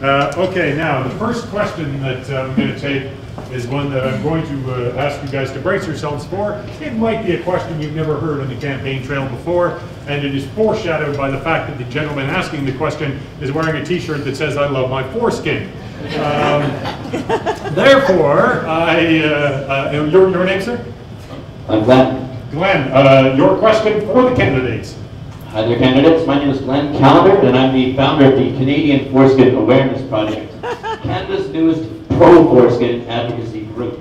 Okay, now the first question that I'm going to take is one that I'm going to ask you guys to brace yourselves for. It might be a question you've never heard on the campaign trail before, and it is foreshadowed by the fact that the gentleman asking the question is wearing a t-shirt that says, "I love my foreskin." Therefore, your name, sir? I'm Glenn. Glenn, your question for the candidates. Hi there, candidates. My name is Glenn Callender, and I'm the founder of the Canadian Foreskin Awareness Project, Canada's newest pro-foreskin advocacy group.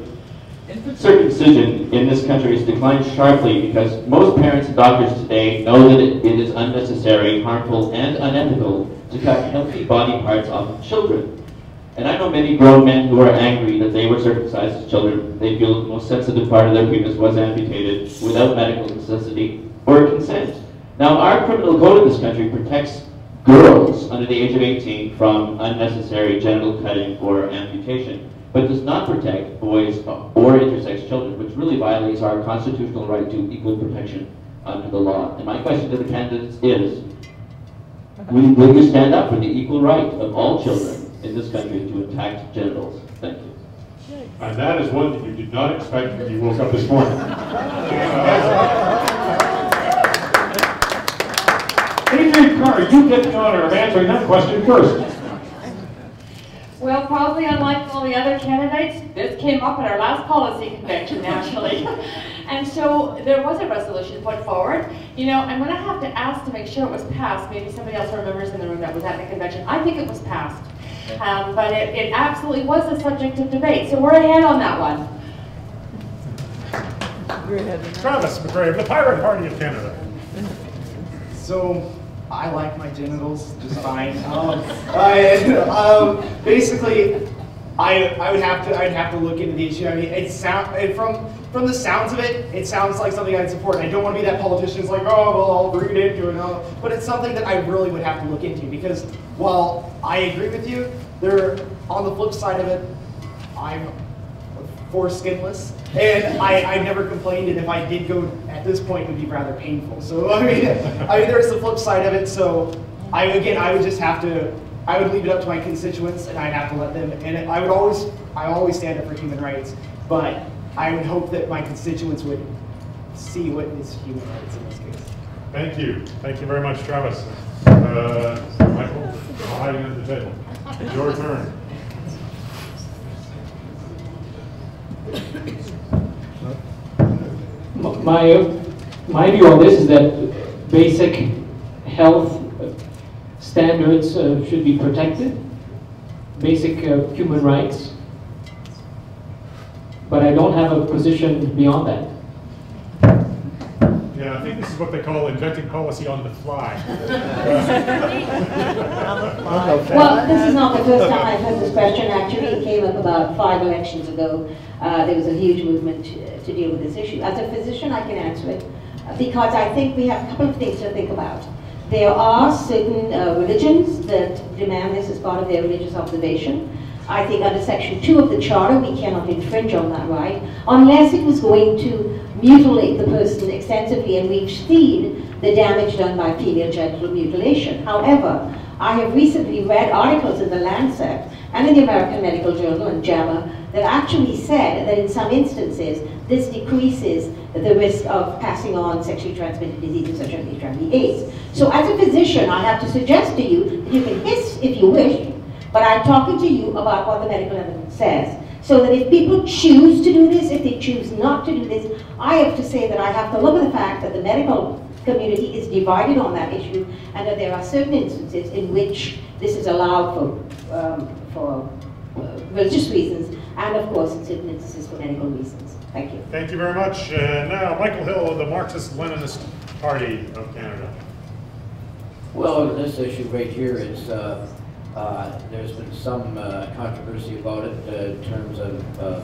Infant circumcision in this country has declined sharply because most parents and doctors today know that it is unnecessary, harmful, and unethical to cut healthy body parts off of children. And I know many grown men who are angry that they were circumcised as children. They feel the most sensitive part of their penis was amputated without medical necessity or consent. Now, our criminal code in this country protects girls under the age of 18 from unnecessary genital cutting or amputation, but does not protect boys or intersex children, which really violates our constitutional right to equal protection under the law. And my question to the candidates is, will you stand up for the equal right of all children in this country to intact genitals? Thank you. And that is one that you did not expect when you woke up this morning. Adrian Carr, you get the honor of answering that question first. Well, probably unlike all the other candidates, this came up at our last policy convention, actually. And so there was a resolution put forward. You know, I'm going to have to ask to make sure it was passed. Maybe somebody else remembers in the room that was at the convention. I think it was passed. But it absolutely was a subject of debate. So we're ahead on that one. Travis McRae of the Pirate Party of Canada. So, I like my genitals just fine. Basically, I'd have to look into the issue. I mean, from the sounds of it, it sounds like something I'd support. And I don't want to be that politician who's like, oh, well, I'll read into it. But it's something that I really would have to look into because while I agree with you, on the flip side of it, I'm foreskinless, and I never complained, and if I did go at this point, it would be rather painful. So I mean, there's the flip side of it. So I would just have to, I would leave it up to my constituents, and I'd have to let them. And I always stand up for human rights, but I would hope that my constituents would see what is human rights in this case. Thank you very much, Travis. Michael, hiding at the table. Your turn. My view on this is that basic health standards should be protected, basic human rights, but I don't have a position beyond that. Yeah, I think this is what they call inventing policy on the fly. Well, this is not the first time I've heard this question. Actually, it came up about 5 elections ago. There was a huge movement to deal with this issue. As a physician, I can answer it because I think we have a couple of things to think about. There are certain religions that demand this as part of their religious observation. I think under Section 2 of the Charter, we cannot infringe on that right unless it was going to mutilate the person extensively, and we've seen the damage done by female genital mutilation. However, I have recently read articles in the Lancet and in the American Medical Journal and JAMA that actually said that in some instances this decreases the risk of passing on sexually transmitted diseases such as HIV/AIDS. So as a physician, I have to suggest to you that you can hiss if you wish, but I'm talking to you about what the medical evidence says. So that if people choose to do this, if they choose not to do this, I have to say that I have to look at the fact that the medical community is divided on that issue, and that there are certain instances in which this is allowed for religious reasons, and of course in certain instances for medical reasons. Thank you. Thank you very much. Now, Michael Hill of the Marxist-Leninist Party of Canada. Well, this issue right here is there's been some controversy about it in terms of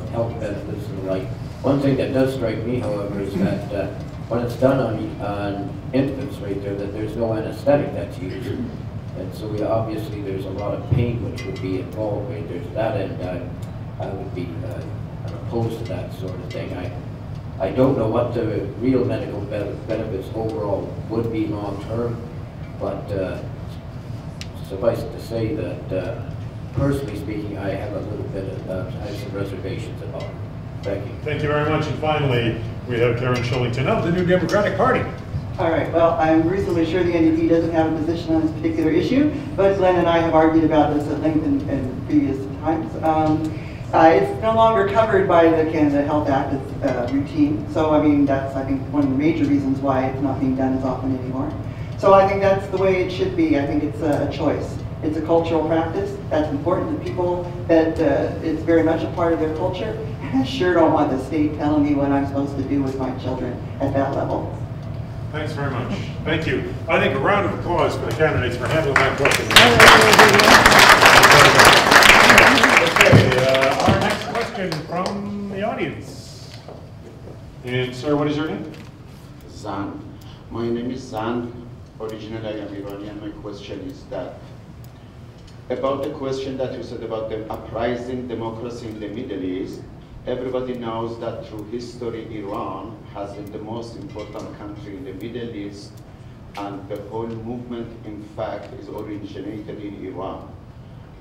health benefits and the like. One thing that does strike me, however, is that when it's done on infants right there, that there's no anesthetic that's used. And so obviously there's a lot of pain which would be involved right there to that end. I would be opposed to that sort of thing. I don't know what the real medical benefits overall would be long term, but suffice it to say that personally speaking, I have a little bit of, I have some reservations about it. Thank you. Thank you very much. And finally, we have Karen Shillington of the New Democratic Party. All right, well, I'm reasonably sure the NDP doesn't have a position on this particular issue, but Glenn and I have argued about this at length in previous times. It's no longer covered by the Canada Health Act routine, so I mean, that's, I think, one of the major reasons why it's not being done as often anymore. So I think that's the way it should be. I think it's a choice. It's a cultural practice that's important to people, that it's very much a part of their culture. And I sure don't want the state telling me what I'm supposed to do with my children at that level. Thanks very much. Thank you. I think a round of applause for the candidates for handling that question. Okay, our next question from the audience. And sir, what is your name? Zan. My name is Zan. Originally I am Iranian. My question is that about the question that you said about the uprising democracy in the Middle East. Everybody knows that through history, Iran has been the most important country in the Middle East, and the whole movement, in fact, is originated in Iran.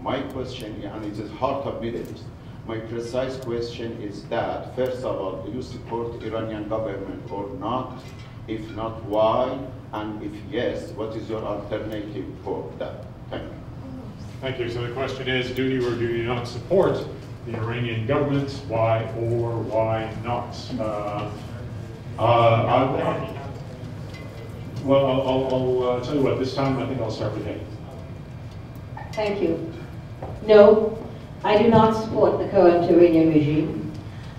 My question, and it is heart of Middle East, my precise question is that, first of all, do you support Iranian government or not? If not, why? And if yes, what is your alternative for that? Thank you. Thank you. So the question is, do you or do you not support the Iranian government? Why or why not? I'll tell you what, this time I think I'll start with Hay. Thank you. No, I do not support the current Iranian regime.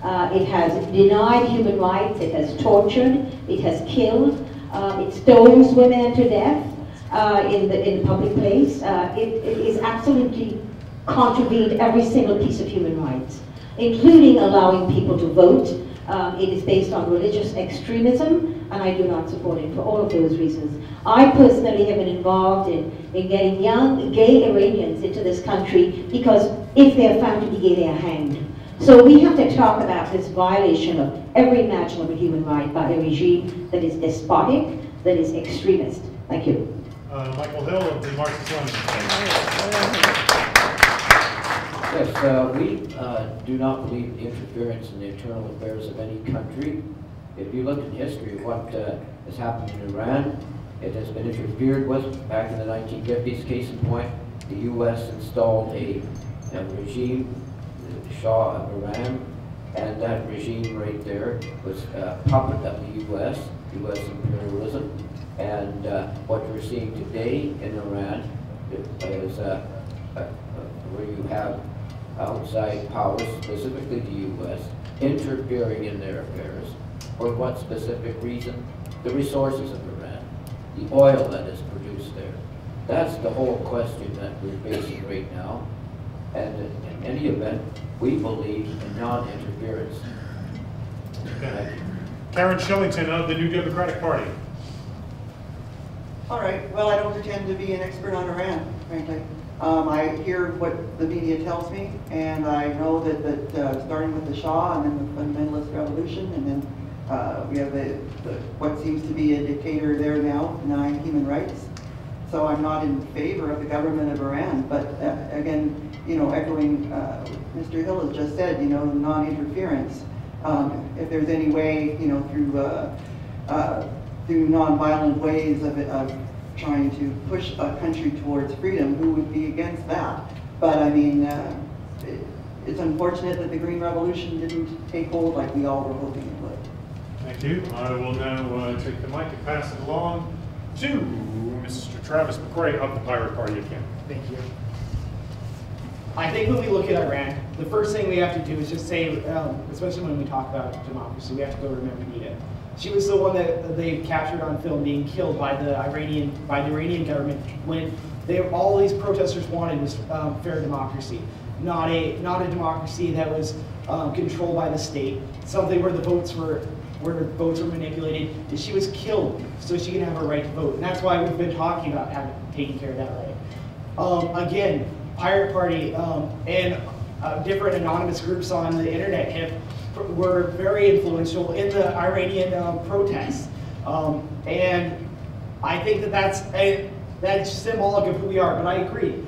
It has denied human rights, it has tortured, it has killed, it stones women to death in the public place. It is absolutely contravened every single piece of human rights, including allowing people to vote. It is based on religious extremism, and I do not support it for all of those reasons. I personally have been involved in getting young gay Iranians into this country because if they are found to be gay, they are hanged. So we have to talk about this violation of every imaginable human right by a regime that is despotic, that is extremist. Thank you. Michael Hill of the Marxist Lenin. Yes, we do not believe in interference in the internal affairs of any country. If you look at history of what has happened in Iran, it has been interfered with back in the 1950s. Case in point, the U.S. installed a regime, the Shah of Iran, and that regime right there was a puppet of the U.S. imperialism. And what we're seeing today in Iran is where you have outside powers, specifically the U.S., interfering in their affairs. For what specific reason? The resources of Iran, the oil that is produced there. That's the whole question that we're facing right now. And in any event, we believe in non-interference. Okay. Karen Shillington of the New Democratic Party. All right, well, I don't pretend to be an expert on Iran, frankly. I hear what the media tells me, and I know that starting with the Shah and then the fundamentalist revolution, and then we have what seems to be a dictator there now denying human rights. So I'm not in favor of the government of Iran, but again, you know, echoing Mr. Hill has just said, you know, non-interference. If there's any way, you know, through non-violent ways of trying to push a country towards freedom, who would be against that? But I mean, it's unfortunate that the Green Revolution didn't take hold like we all were hoping it would. Thank you. I will now take the mic and pass it along to Mr. Travis McCray of the Pirate Party of Canada. Thank you. I think when we look at Iran, the first thing we have to do is just say, especially when we talk about democracy, we have to go remember Nita. She was the one that they captured on film being killed by the Iranian government when all these protesters wanted was fair democracy, not a democracy that was controlled by the state, something where the votes were manipulated. And she was killed so she can have her right to vote, and that's why we've been talking about taking care of that right. Again, Pirate Party and different anonymous groups on the internet were very influential in the Iranian protests. And I think that's That's symbolic of who we are, but I agree.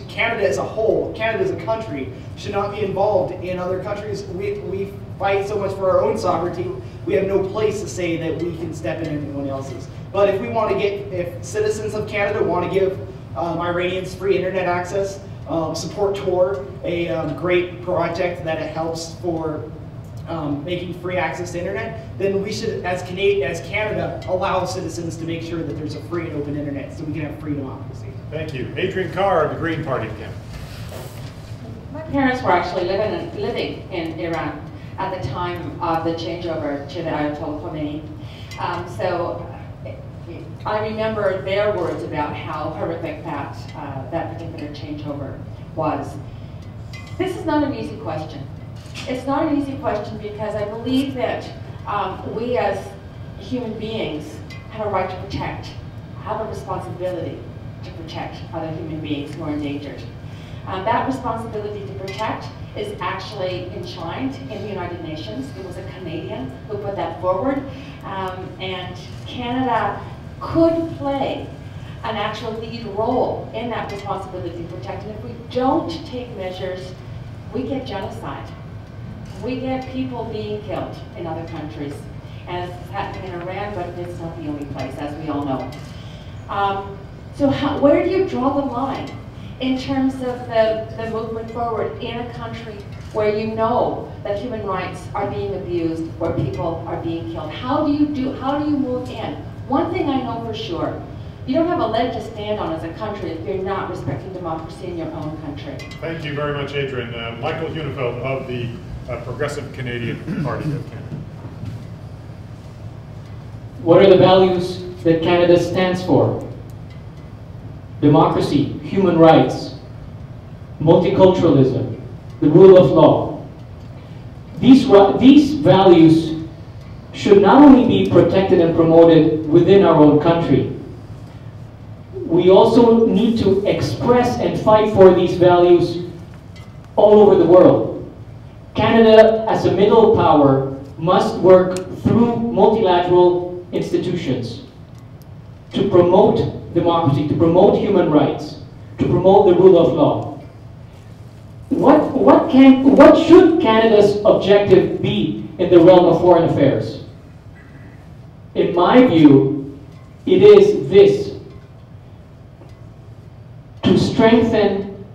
Canada as a whole, Canada as a country, should not be involved in other countries. We fight so much for our own sovereignty, we have no place to say that we can step in anyone else's. But if we want to if citizens of Canada want to give Iranians free internet access, support Tor, a great project that it helps for making free access to internet, then we should, as Canada, allow citizens to make sure that there's a free and open internet so we can have free democracy. Thank you. Adrian Carr of the Green Party of Canada. My parents were actually living in Iran at the time of the changeover to the Ayatollah Khomeini. So I remember their words about how horrific that particular changeover was. This is not an easy question. It's not an easy question because I believe that we as human beings have a right to protect, have a responsibility to protect other human beings who are endangered. That responsibility to protect is actually enshrined in the United Nations. It was a Canadian who put that forward. And Canada could play an actual lead role in that responsibility to protect. And if we don't take measures, we get genocide. We get people being killed in other countries. And it's happening in Iran, but it's not the only place, as we all know. So where do you draw the line in terms of the movement forward in a country where you know that human rights are being abused, where people are being killed? How do you move in? One thing I know for sure, you don't have a leg to stand on as a country if you're not respecting democracy in your own country. Thank you very much, Adrian. Michael Hunefeld of the Progressive Canadian Party of Canada. What are the values that Canada stands for? Democracy, human rights, multiculturalism, the rule of law. These values should not only be protected and promoted within our own country, we also need to express and fight for these values all over the world. Canada, as a middle power, must work through multilateral institutions to promote democracy, to promote human rights, to promote the rule of law. What should Canada's objective be in the realm of foreign affairs? In my view, it is this: to strengthen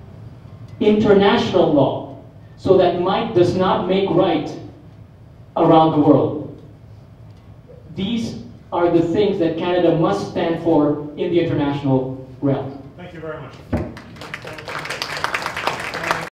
international law so that might does not make right around the world. These are the things that Canada must stand for in the international realm. Thank you very much.